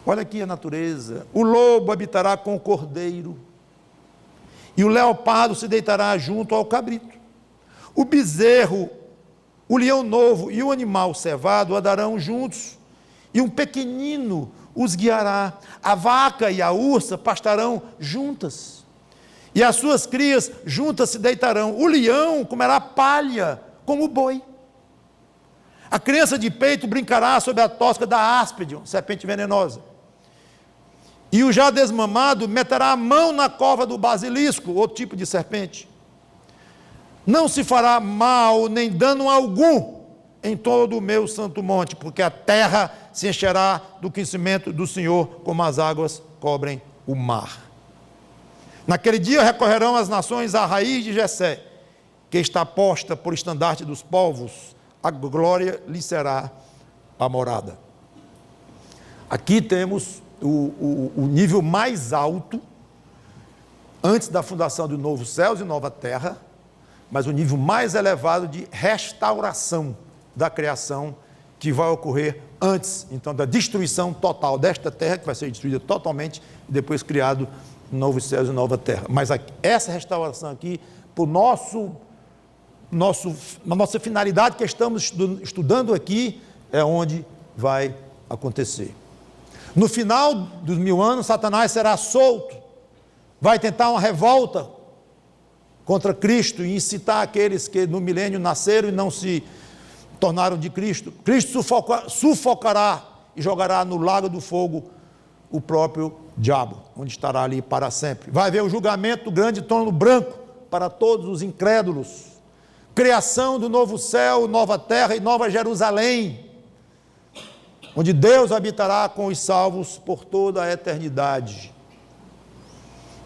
Olha aqui a natureza. O lobo habitará com o cordeiro, e o leopardo se deitará junto ao cabrito. O bezerro, o leão novo e o animal cevado andarão juntos, e um pequenino os guiará. A vaca e a ursa pastarão juntas, e as suas crias juntas se deitarão. O leão comerá palha como o boi. A criança de peito brincará sob a tosca da áspide, serpente venenosa. E o já desmamado meterá a mão na cova do basilisco, outro tipo de serpente. Não se fará mal nem dano algum em todo o meu santo monte, porque a terra se encherá do conhecimento do Senhor, como as águas cobrem o mar. Naquele dia recorrerão as nações à raiz de Jessé, que está posta por estandarte dos povos, a glória lhe será a morada. Aqui temos o nível mais alto, antes da fundação de novos céus e nova terra, mas o nível mais elevado de restauração da criação, que vai ocorrer antes, então, da destruição total desta terra, que vai ser destruída totalmente, e depois criado novos céus e nova terra. Mas essa restauração aqui, por na nossa finalidade que estamos estudando aqui, é onde vai acontecer. No final dos 1000 anos, Satanás será solto, vai tentar uma revolta contra Cristo e incitar aqueles que no milênio nasceram e não se tornaram de Cristo. Cristo sufocará e jogará no lago do fogo o próprio diabo, onde estará ali para sempre. Vai haver o julgamento do grande trono branco para todos os incrédulos, criação do novo céu, nova terra e nova Jerusalém, onde Deus habitará com os salvos por toda a eternidade.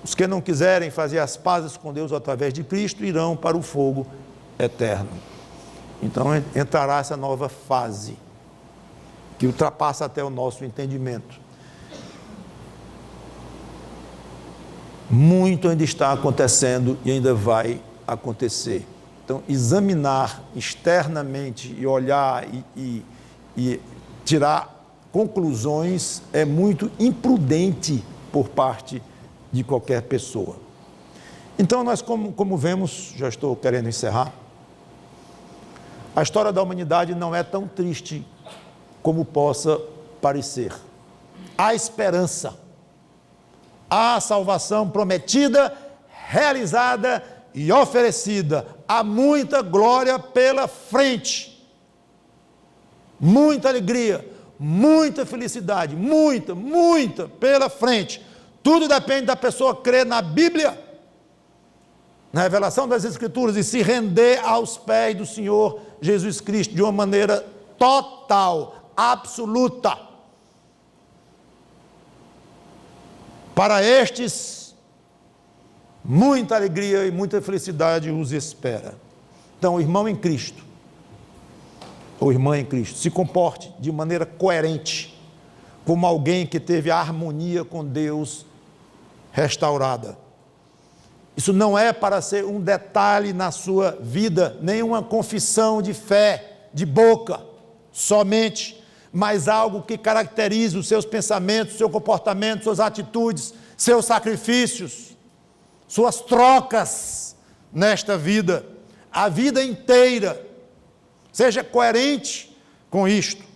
Os que não quiserem fazer as pazes com Deus através de Cristo irão para o fogo eterno. Então entrará essa nova fase, que ultrapassa até o nosso entendimento. Muito ainda está acontecendo e ainda vai acontecer. Então, examinar externamente e olhar e tirar conclusões é muito imprudente por parte de qualquer pessoa. Então, nós como vemos, já estou querendo encerrar, a história da humanidade não é tão triste como possa parecer. Há esperança, há salvação prometida, realizada e oferecida, há muita glória pela frente, muita alegria, muita felicidade, muita pela frente. Tudo depende da pessoa crer na Bíblia, na revelação das Escrituras e se render aos pés do Senhor Jesus Cristo de uma maneira total, absoluta. Para estes, muita alegria e muita felicidade os espera. Então, o irmão em Cristo, ou irmã em Cristo, se comporte de maneira coerente, como alguém que teve a harmonia com Deus restaurada. Isso não é para ser um detalhe na sua vida, nem uma confissão de fé, de boca, somente, mas algo que caracterize os seus pensamentos, seu comportamento, suas atitudes, seus sacrifícios, suas trocas nesta vida, a vida inteira. Seja coerente com isto.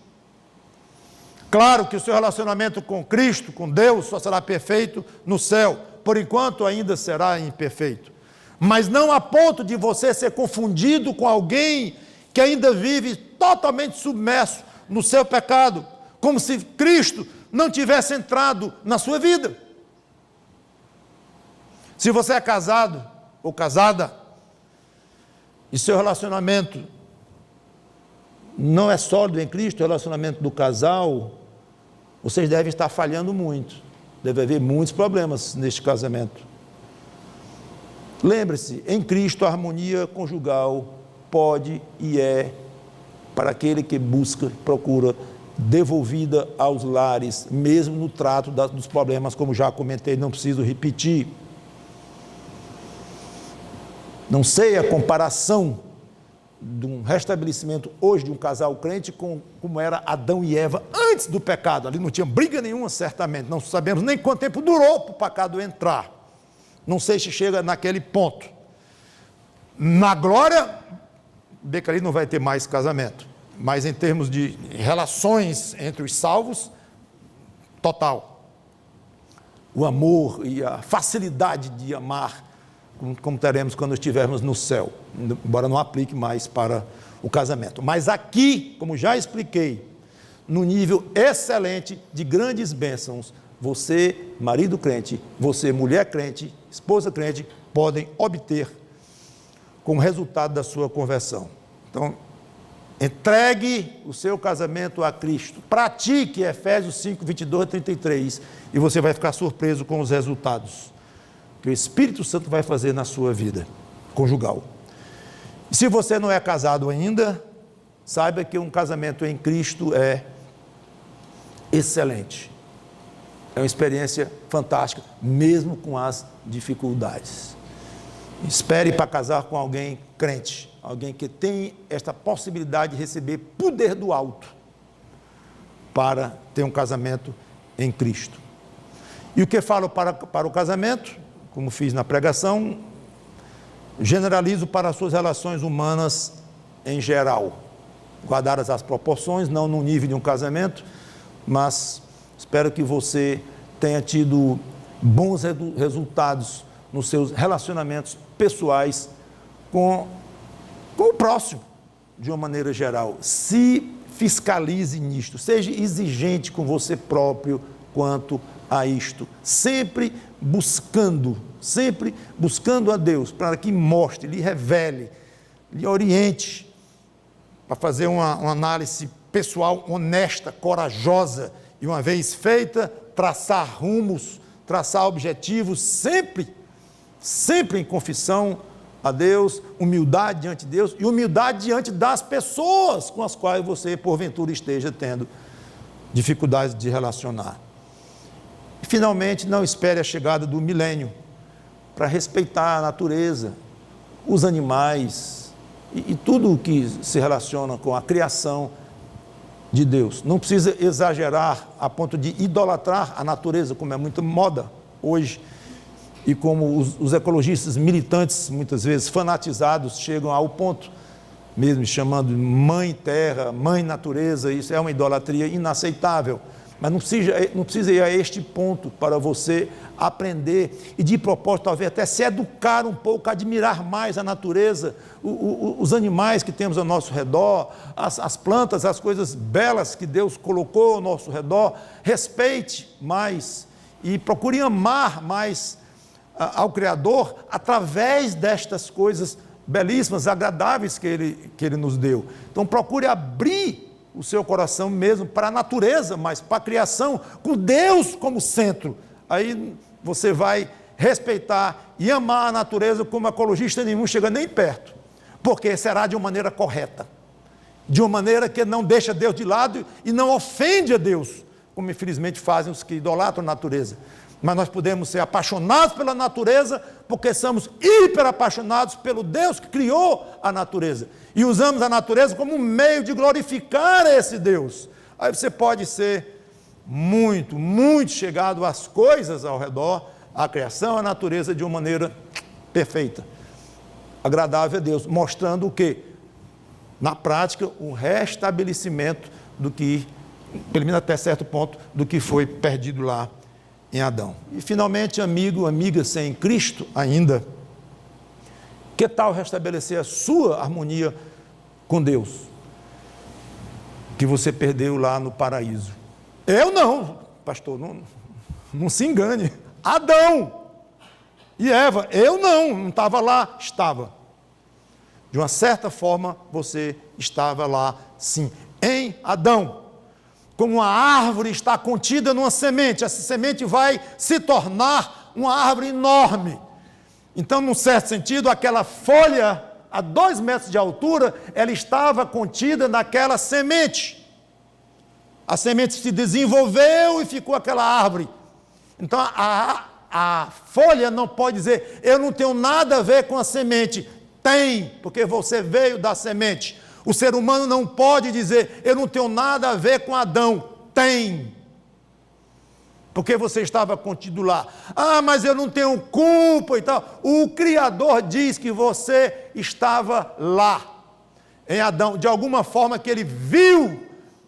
Claro que o seu relacionamento com Cristo, com Deus, só será perfeito no céu. Por enquanto ainda será imperfeito. Mas não a ponto de você ser confundido com alguém que ainda vive totalmente submerso no seu pecado, como se Cristo não tivesse entrado na sua vida. Se você é casado ou casada, e seu relacionamento não é sólido em Cristo, o relacionamento do casal, vocês devem estar falhando muito. Deve haver muitos problemas neste casamento. Lembre-se, em Cristo a harmonia conjugal pode e é, para aquele que busca, procura, devolvida aos lares, mesmo no trato dos problemas, como já comentei, não preciso repetir. Não sei a comparação de um restabelecimento hoje de um casal crente com como era Adão e Eva antes do pecado. Ali não tinha briga nenhuma, certamente. Não sabemos nem quanto tempo durou para o pecado entrar. Não sei se chega naquele ponto. Na glória, bem que ali não vai ter mais casamento. Mas em termos de relações entre os salvos, total. O amor e a facilidade de amar, como teremos quando estivermos no céu, embora não aplique mais para o casamento. Mas aqui, como já expliquei, no nível excelente de grandes bênçãos, você, marido crente, você, mulher crente, esposa crente, podem obter como resultado da sua conversão. Então, entregue o seu casamento a Cristo, pratique Efésios 5, 22 a 33, e você vai ficar surpreso com os resultados que o Espírito Santo vai fazer na sua vida conjugal. E se você não é casado ainda, saiba que um casamento em Cristo é excelente. É uma experiência fantástica, mesmo com as dificuldades. Espere para casar com alguém crente, alguém que tem esta possibilidade de receber poder do alto para ter um casamento em Cristo. E o que falo para o casamento, como fiz na pregação, generalizo para as suas relações humanas em geral, guardadas as proporções, não no nível de um casamento, mas espero que você tenha tido bons resultados nos seus relacionamentos pessoais com o próximo, de uma maneira geral. Se fiscalize nisto, seja exigente com você próprio quanto a isto, sempre buscando a Deus, para que mostre, lhe revele, lhe oriente, para fazer uma análise pessoal honesta, corajosa, e uma vez feita, traçar rumos, traçar objetivos, sempre em confissão a Deus, humildade diante de Deus e humildade diante das pessoas com as quais você, porventura, esteja tendo dificuldades de relacionar. E, finalmente, não espere a chegada do milênio para respeitar a natureza, os animais e tudo o que se relaciona com a criação de Deus. Não precisa exagerar a ponto de idolatrar a natureza, como é muito moda hoje, e como os ecologistas militantes, muitas vezes fanatizados, chegam ao ponto, mesmo chamando de mãe terra, mãe natureza. Isso é uma idolatria inaceitável, mas não precisa ir a este ponto para você aprender e, de propósito, talvez até se educar um pouco, admirar mais a natureza, os animais que temos ao nosso redor, as plantas, as coisas belas que Deus colocou ao nosso redor. Respeite mais e procure amar mais ao Criador através destas coisas belíssimas, agradáveis que Ele nos deu. Então procure abrir o seu coração mesmo para a natureza, mas para a criação, com Deus como centro. Aí você vai respeitar e amar a natureza como ecologista nenhum chega nem perto, porque será de uma maneira correta, de uma maneira que não deixa Deus de lado e não ofende a Deus, como infelizmente fazem os que idolatram a natureza. Mas nós podemos ser apaixonados pela natureza, porque somos hiper apaixonados pelo Deus que criou a natureza, e usamos a natureza como um meio de glorificar esse Deus. Aí você pode ser muito chegado às coisas ao redor, à criação, à natureza, de uma maneira perfeita, agradável a Deus, mostrando o quê? Na prática, o restabelecimento do que, pelo menos até certo ponto, do que foi perdido lá em Adão. E finalmente, amigo, amiga sem Cristo ainda, que tal restabelecer a sua harmonia com Deus, que você perdeu lá no paraíso? Eu não, pastor, não se engane. Adão e Eva, eu não estava lá, estava. De uma certa forma, você estava lá, sim, em Adão. Como uma árvore está contida numa semente, essa semente vai se tornar uma árvore enorme. Então, num certo sentido, aquela folha a 2 metros de altura, ela estava contida naquela semente. A semente se desenvolveu e ficou aquela árvore. Então, a folha não pode dizer, eu não tenho nada a ver com a semente. Tem, porque você veio da semente. O ser humano não pode dizer, eu não tenho nada a ver com Adão. Tem, porque você estava contido lá. Ah, mas eu não tenho culpa e tal. O Criador diz que você estava lá, em Adão, de alguma forma que ele viu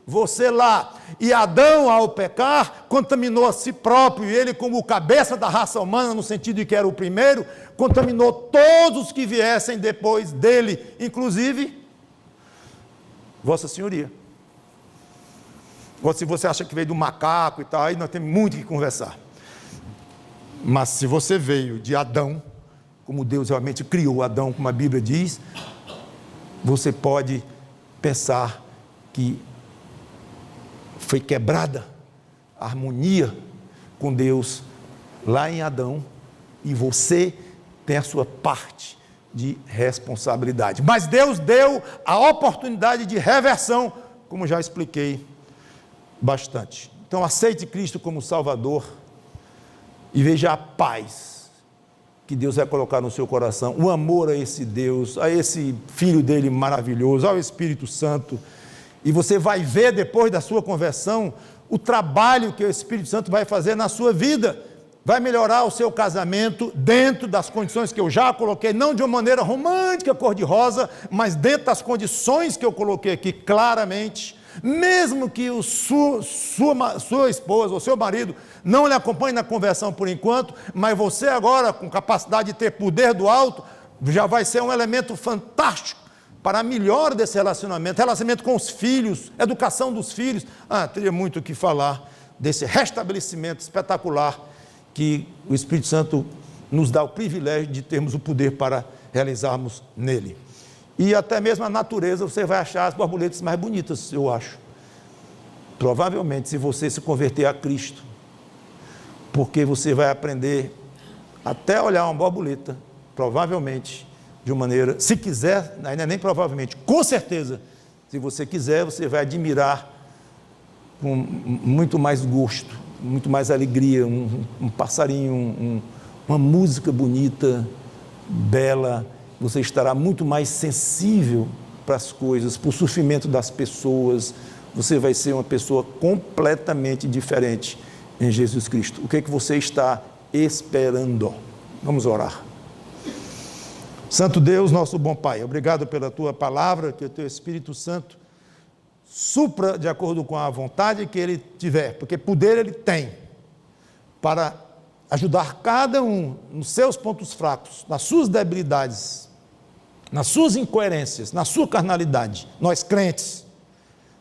você lá. E Adão, ao pecar, contaminou a si próprio, e ele, como cabeça da raça humana, no sentido de que era o primeiro, contaminou todos os que viessem depois dele, inclusive Vossa Senhoria. Ou se você acha que veio do macaco e tal, aí nós temos muito que conversar. Mas se você veio de Adão, como Deus realmente criou Adão, como a Bíblia diz, você pode pensar que foi quebrada a harmonia com Deus lá em Adão, e você tem a sua parte de responsabilidade. Mas Deus deu a oportunidade de reversão, como já expliquei bastante. Então aceite Cristo como Salvador e veja a paz que Deus vai colocar no seu coração, o amor a esse Deus, a esse Filho dele maravilhoso, ao Espírito Santo. E você vai ver depois da sua conversão o trabalho que o Espírito Santo vai fazer na sua vida, vai melhorar o seu casamento dentro das condições que eu já coloquei, não de uma maneira romântica, cor-de-rosa, mas dentro das condições que eu coloquei aqui claramente. Mesmo que sua esposa ou seu marido não lhe acompanhe na conversão por enquanto, mas você agora, com capacidade de ter poder do alto, já vai ser um elemento fantástico para a melhora desse relacionamento com os filhos, educação dos filhos. Teria muito o que falar desse restabelecimento espetacular que o Espírito Santo nos dá o privilégio de termos o poder para realizarmos nele. E até mesmo a natureza, você vai achar as borboletas mais bonitas, eu acho. Provavelmente, se você se converter a Cristo, porque você vai aprender até olhar uma borboleta, provavelmente, de uma maneira, se quiser, ainda nem provavelmente, com certeza, se você quiser, você vai admirar com muito mais gosto, muito mais alegria, um passarinho, uma música bonita, bela. Você estará muito mais sensível para as coisas, para o sofrimento das pessoas. Você vai ser uma pessoa completamente diferente em Jesus Cristo. O que é que você está esperando? Vamos orar. Santo Deus, nosso bom Pai, obrigado pela Tua palavra, que o Teu Espírito Santo supra de acordo com a vontade que Ele tiver, porque poder Ele tem para ajudar cada um nos seus pontos fracos, nas suas debilidades, nas suas incoerências, na sua carnalidade, nós crentes.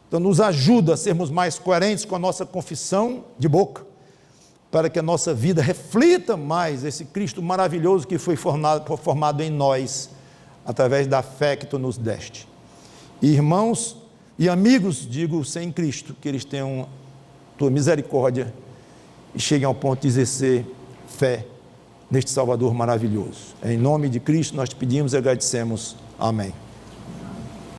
Então nos ajuda a sermos mais coerentes com a nossa confissão de boca, para que a nossa vida reflita mais esse Cristo maravilhoso que foi formado em nós, através da fé que Tu nos deste. Irmãos e amigos, digo, sem Cristo, que eles tenham Tua misericórdia e cheguem ao ponto de exercer fé neste Salvador maravilhoso. Em nome de Cristo nós te pedimos e agradecemos. Amém.